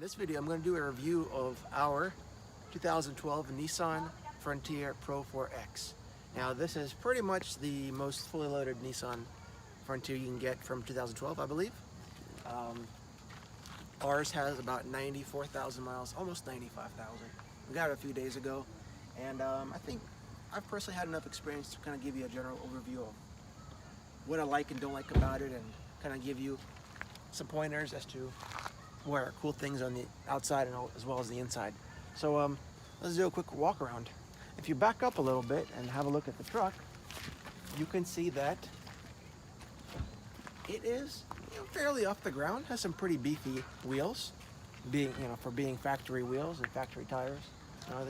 this video, I'm going to do a review of our 2012 Nissan Frontier Pro 4X. Now, this is pretty much the most fully loaded Nissan Frontier you can get from 2012, I believe. Ours has about 94,000 miles, almost 95,000. We got it a few days ago, and I think I've personally had enough experience to kind of give you a general overview of what I like and don't like about it, and kind of give you some pointers as to what are cool things on the outside and as well as the inside. So let's do a quick walk around. If you back up a little bit and have a look at the truck, you can see that it is fairly off the ground. Has some pretty beefy wheels, for being factory wheels and factory tires.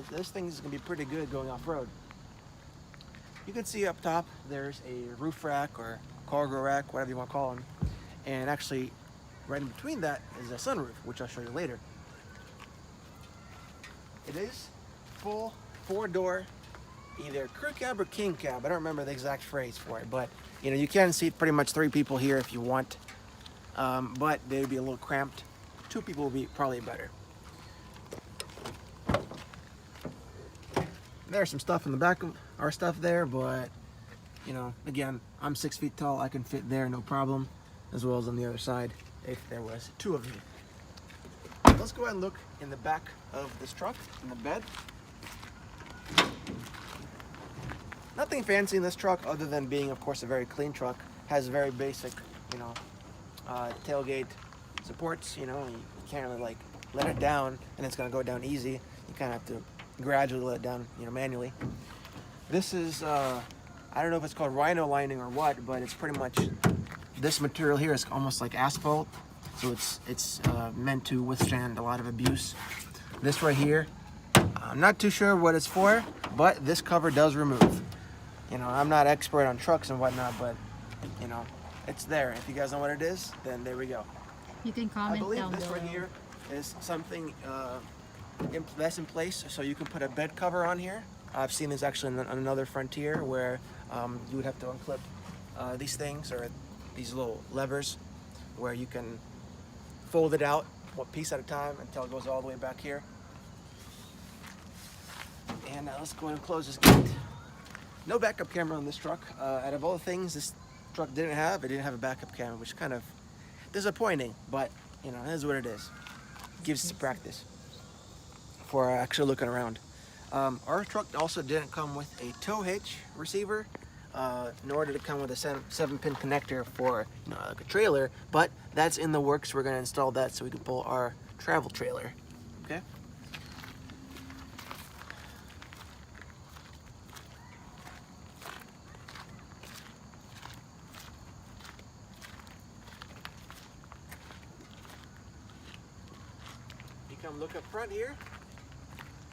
This thing is gonna be pretty good going off-road. You can see up top there's a roof rack or cargo rack, whatever you want to call them, and actually right in between that is a sunroof, which I'll show you later. It is full 4-door, either crew cab or king cab. I don't remember the exact phrase for it, but you can seat pretty much 3 people here if you want, but they'd be a little cramped. 2 people would be probably better. There's some stuff in the back of our stuff there, but again, I'm 6 feet tall. I can fit there, no problem, as well as on the other side if there was 2 of me. Let's go ahead and look in the back of this truck, in the bed. Nothing fancy in this truck other than being, of course, a very clean truck. Has very basic, tailgate supports. You can't really let it down and it's gonna go down easy. You kind of have to gradually let it down, manually. This is, I don't know if it's called rhino lining or what, but it's pretty much, this material here is almost like asphalt. So it's meant to withstand a lot of abuse. This right here, I'm not too sure what it's for, but this cover does remove. I'm not expert on trucks and whatnot, but it's there. If you guys know what it is, then there we go. You can comment I believe down this below. right here is something that's in place, so you can put a bed cover on here. I've seen this actually on another Frontier where you would have to unclip these things, or these little levers, where you can fold it out one piece at a time until it goes all the way back here. And let's go ahead and close this gate. No backup camera on this truck. Out of all the things this truck didn't have, it didn't have a backup camera, which is kind of disappointing, but it is what it is. It gives us practice for actually looking around. Our truck also didn't come with a tow hitch receiver, nor did it come with a 7-pin connector for like a trailer, but that's in the works. We're going to install that so we can pull our travel trailer. Okay. Come look up front here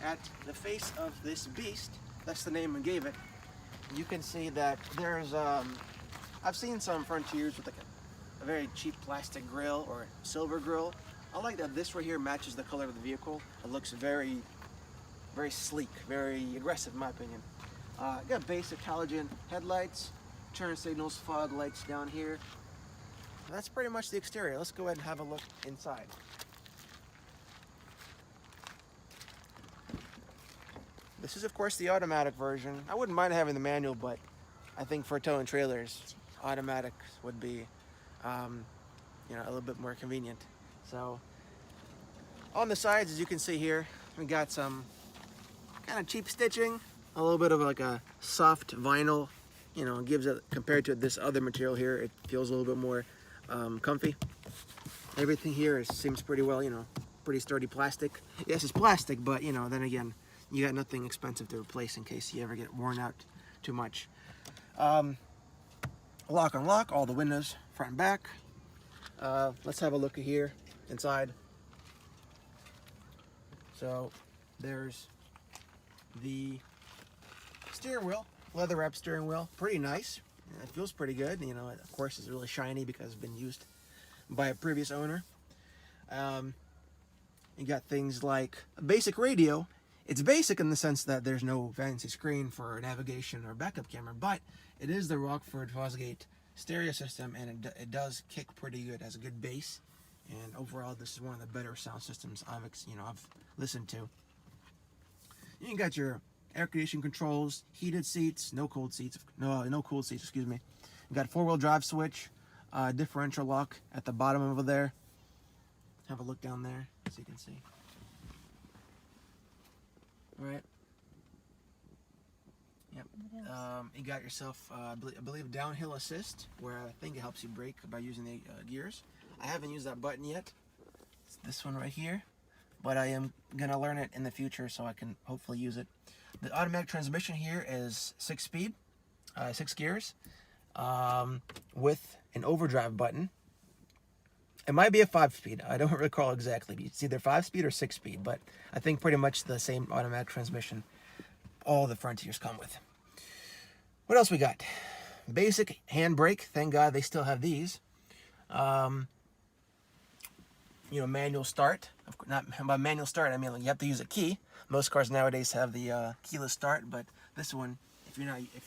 at the face of this beast. That's the name I gave it. You can see that there's I've seen some Frontiers with like a very cheap plastic grill or silver grill. I like that this right here matches the color of the vehicle. It looks very, very sleek, very aggressive in my opinion. Got basic halogen headlights, turn signals, fog lights down here. That's pretty much the exterior. Let's go ahead and have a look inside. This is, of course, the automatic version. I wouldn't mind having the manual, but I think for towing trailers, automatic would be, a little bit more convenient. So, on the sides, as you can see here, we got some kind of cheap stitching, a little bit of like a soft vinyl. It gives it, compared to this other material here, it feels a little bit more comfy. Everything here seems pretty well, pretty sturdy plastic. Yes, it's plastic, but then again, you got nothing expensive to replace in case you ever get worn out too much. Lock unlock, all the windows, front and back. Let's have a look at here, inside. So there's the steering wheel, leather wrap steering wheel, pretty nice. It feels pretty good. Of course it's really shiny because it's been used by a previous owner. You got things like a basic radio. It's basic in the sense that there's no fancy screen for navigation or backup camera, but it is the Rockford Fosgate stereo system, and it does kick pretty good. It has a good bass, And overall, this is one of the better sound systems I've listened to. You got your air conditioning controls, heated seats, no cooled seats, excuse me. You got 4-wheel drive switch, differential lock at the bottom over there. Have a look down there so you can see. All right. Yep. You got yourself, I believe, downhill assist, where I think it helps you brake by using the gears. I haven't used that button yet. It's this one right here, but I am gonna learn it in the future so I can hopefully use it. The automatic transmission here is 6-speed, 6 gears, with an overdrive button. It might be a 5-speed. I don't recall exactly. It's either 5-speed or 6-speed, but I think pretty much the same automatic transmission all the Frontiers come with. What else we got? Basic handbrake. Thank God they still have these. Manual start. Not by manual start, I mean like you have to use a key. Most cars nowadays have the keyless start, but this one, if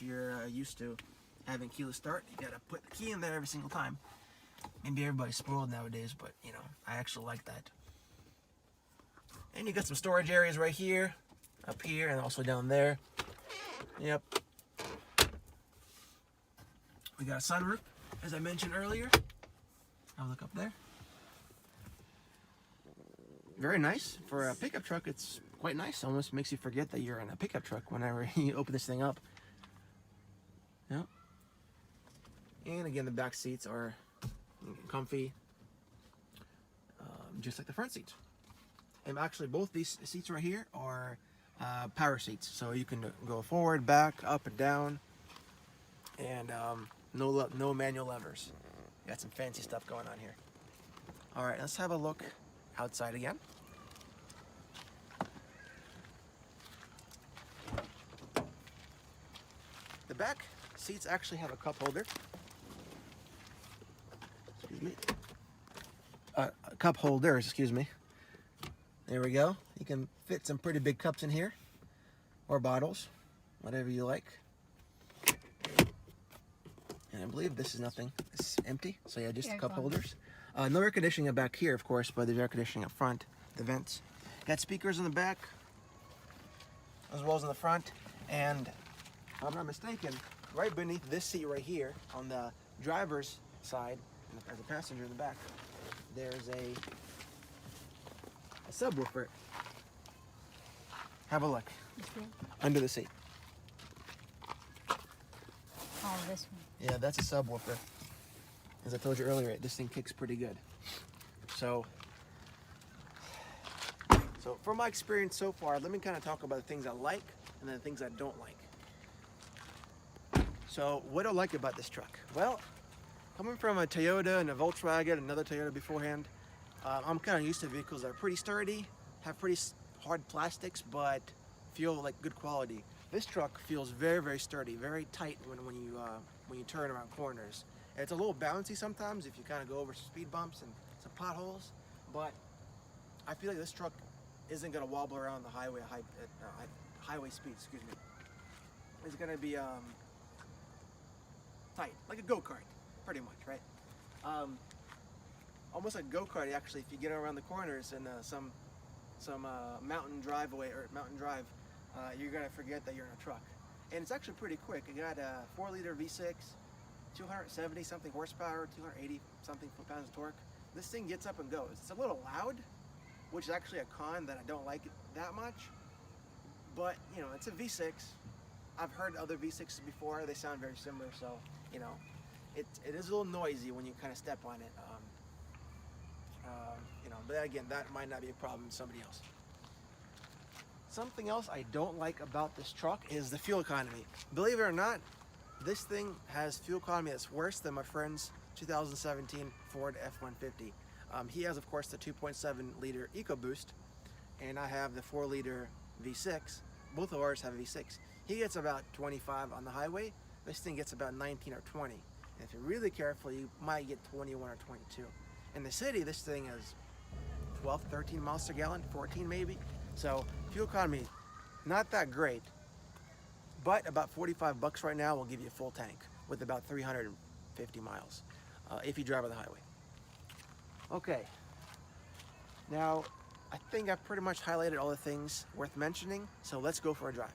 you're used to having keyless start, you gotta put the key in there every single time. Maybe everybody's spoiled nowadays, but I actually like that. And you got some storage areas right here, up here, and also down there. Yep. We got a sunroof, as I mentioned earlier. I'll look up there. Very nice. For a pickup truck, it's quite nice. Almost makes you forget that you're in a pickup truck whenever you open this thing up. Yep. And again, the back seats are comfy, just like the front seats. And actually, both these seats right here are power seats, so you can go forward, back, up, and down, and no manual levers. Got some fancy stuff going on here. All right, let's have a look outside again. The back seats actually have a cup holder. Excuse me. Cup holders, excuse me. There we go. You can fit some pretty big cups in here, or bottles, whatever you like. And I believe this is nothing. It's empty. So yeah, just cup holders. No air conditioning back here, of course, but there's air conditioning up front, the vents. Got speakers in the back, as well as in the front. And if I'm not mistaken, right beneath this seat right here, on the driver's side, as a passenger in the back, there's a subwoofer. Have a look. Under the seat. Oh, this one. Yeah, that's a subwoofer. As I told you earlier, this thing kicks pretty good. So from my experience so far, let me kind of talk about the things I like and then the things I don't like. So what do I like about this truck? Well, coming from a Toyota and a Volkswagen, another Toyota beforehand, I'm kind of used to vehicles that are pretty sturdy, have pretty hard plastics, but feel like good quality. This truck feels very, very sturdy, very tight when you turn around corners. And it's a little bouncy sometimes if you kind of go over some speed bumps and some potholes, but I feel like this truck isn't going to wobble around the highway at highway speed. Excuse me. It's going to be tight, like a go-kart, pretty much, right? Almost like a go-kart actually. If you get around the corners and some mountain driveway or mountain drive, you're gonna forget that you're in a truck. And it's actually pretty quick. It got a 4-liter V6, 270 something horsepower, 280 something foot-pounds of torque. This thing gets up and goes. It's a little loud, which is actually a con that I don't like it that much. But it's a V6. I've heard other V6s before. They sound very similar, so it is a little noisy when you kind of step on it. But again, that might not be a problem to somebody else. Something else I don't like about this truck is the fuel economy. Believe it or not, this thing has fuel economy that's worse than my friend's 2017 Ford F-150. He has, of course, the 2.7 liter EcoBoost, and I have the 4-liter V6. Both of ours have a V6. He gets about 25 on the highway. This thing gets about 19 or 20. And if you're really careful, you might get 21 or 22. In the city, this thing is 12, 13 miles per gallon, 14 maybe. So fuel economy, not that great, but about $45 right now will give you a full tank with about 350 miles if you drive on the highway. Okay, Now, I think I've pretty much highlighted all the things worth mentioning, so let's go for a drive.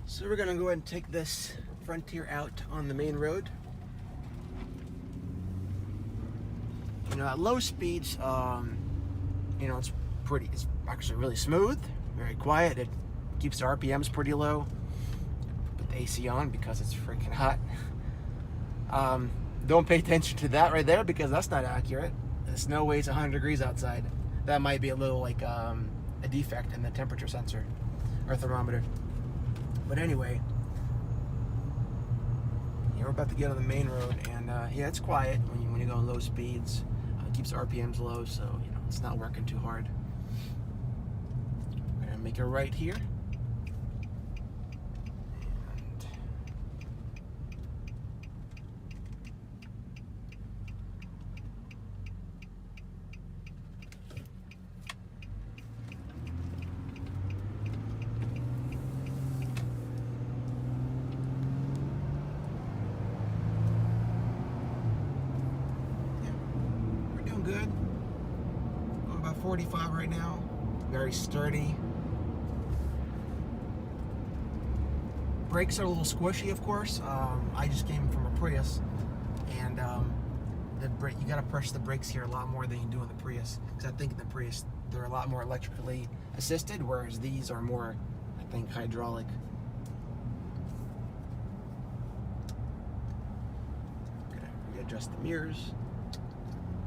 So we're gonna go ahead and take this Frontier out on the main road. You know, at low speeds, you know, it's actually really smooth, very quiet. It keeps the RPMs pretty low. Put the AC on because it's freaking hot. Don't pay attention to that right there because that's not accurate. The snow weighs 100 degrees outside. That might be a little like a defect in the temperature sensor or thermometer. But anyway, yeah, we're about to get on the main road, and yeah, it's quiet when you go in low speeds. It keeps the RPMs low, so you know it's not working too hard. We're gonna make a right here. Good. Going about 45 right now. Very sturdy. Brakes are a little squishy, of course. I just came from a Prius, and you got to press the brakes here a lot more than you do in the Prius. Because I think in the Prius they're a lot more electrically assisted, whereas these are more, I think, hydraulic. Okay, readjust the mirrors.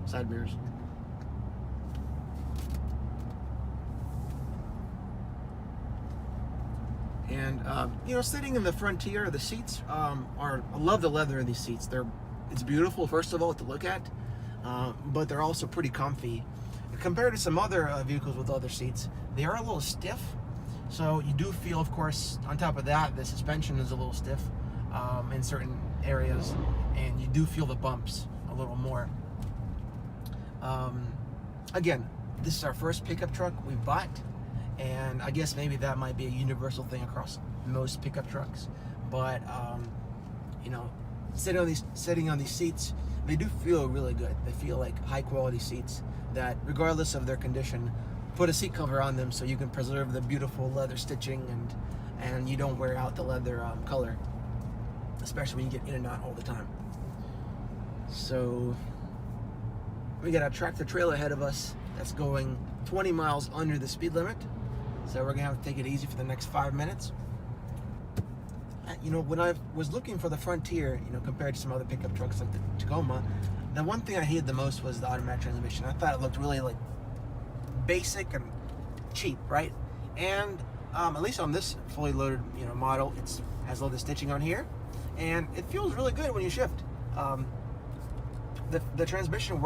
Side mirrors. And you know, sitting in the Frontier, the seats I love the leather in these seats. It's beautiful, first of all, to look at, but they're also pretty comfy. Compared to some other vehicles with other seats, they are a little stiff. So you do feel, of course, on top of that, the suspension is a little stiff in certain areas, and you do feel the bumps a little more. Again, this is our first pickup truck we've bought, and I guess maybe that might be a universal thing across most pickup trucks. But you know, sitting on these seats, they do feel really good. They feel like high quality seats that, regardless of their condition, put a seat cover on them so you can preserve the beautiful leather stitching and you don't wear out the leather color, especially when you get in and out all the time. So we got a tractor trailer ahead of us that's going 20 miles under the speed limit. So we're gonna have to take it easy for the next 5 minutes. You know, when I was looking for the Frontier, you know, compared to some other pickup trucks like the Tacoma, the one thing I hated the most was the automatic transmission. I thought it looked really like basic and cheap, right? And at least on this fully loaded, you know, model, it has all the stitching on here, and it feels really good when you shift. The transmission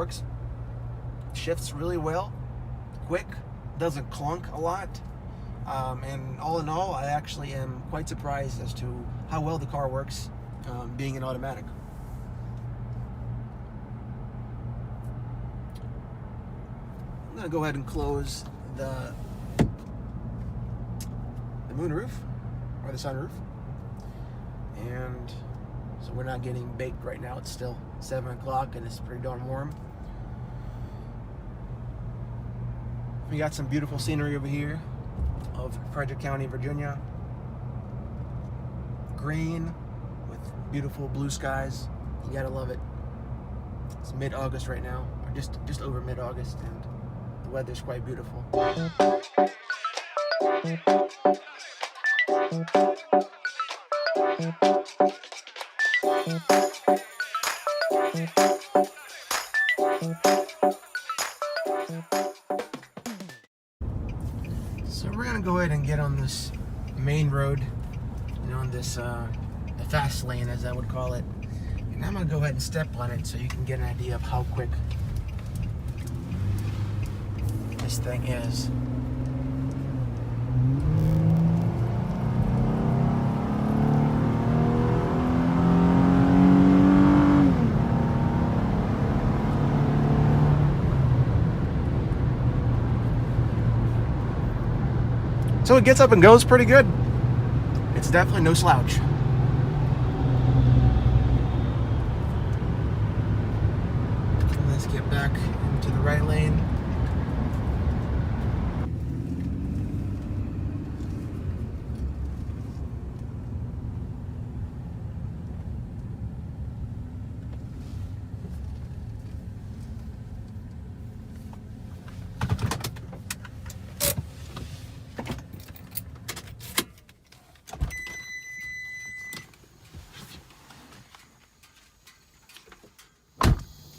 shifts really well, quick, doesn't clunk a lot, and all in all, I actually am quite surprised as to how well the car works, being an automatic. I'm gonna go ahead and close the moonroof or the sunroof, and so we're not getting baked right now. It's still 7 o'clock and it's pretty darn warm. We got some beautiful scenery over here of Frederick County, Virginia. Green with beautiful blue skies. You gotta love it. It's mid-August right now, or just over mid-August, and the weather's quite beautiful. So we're gonna go ahead and get on this main road, you know, on this the fast lane, as I would call it, and I'm gonna go ahead and step on it so you can get an idea of how quick this thing is. So it gets up and goes pretty good. It's definitely no slouch. Let's get back into the right lane.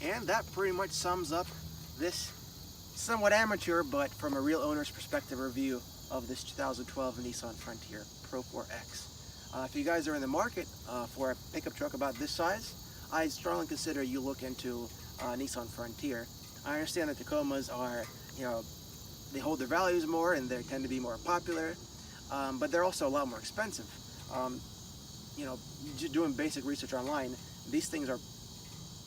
And that pretty much sums up this somewhat amateur, but from a real owner's perspective, review of this 2012 Nissan Frontier PRO4x. If you guys are in the market for a pickup truck about this size, I strongly consider you look into Nissan Frontier. I understand that Tacomas are, they hold their values more and they tend to be more popular, but they're also a lot more expensive. Just doing basic research online, these things are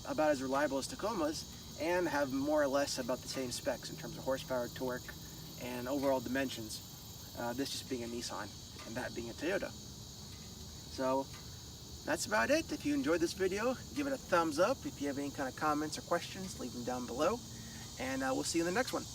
about as reliable as Tacomas and have more or less about the same specs in terms of horsepower, torque, and overall dimensions. This just being a Nissan and that being a Toyota. So that's about it. If you enjoyed this video, give it a thumbs up. If you have any kind of comments or questions, leave them down below, and we'll see you in the next one.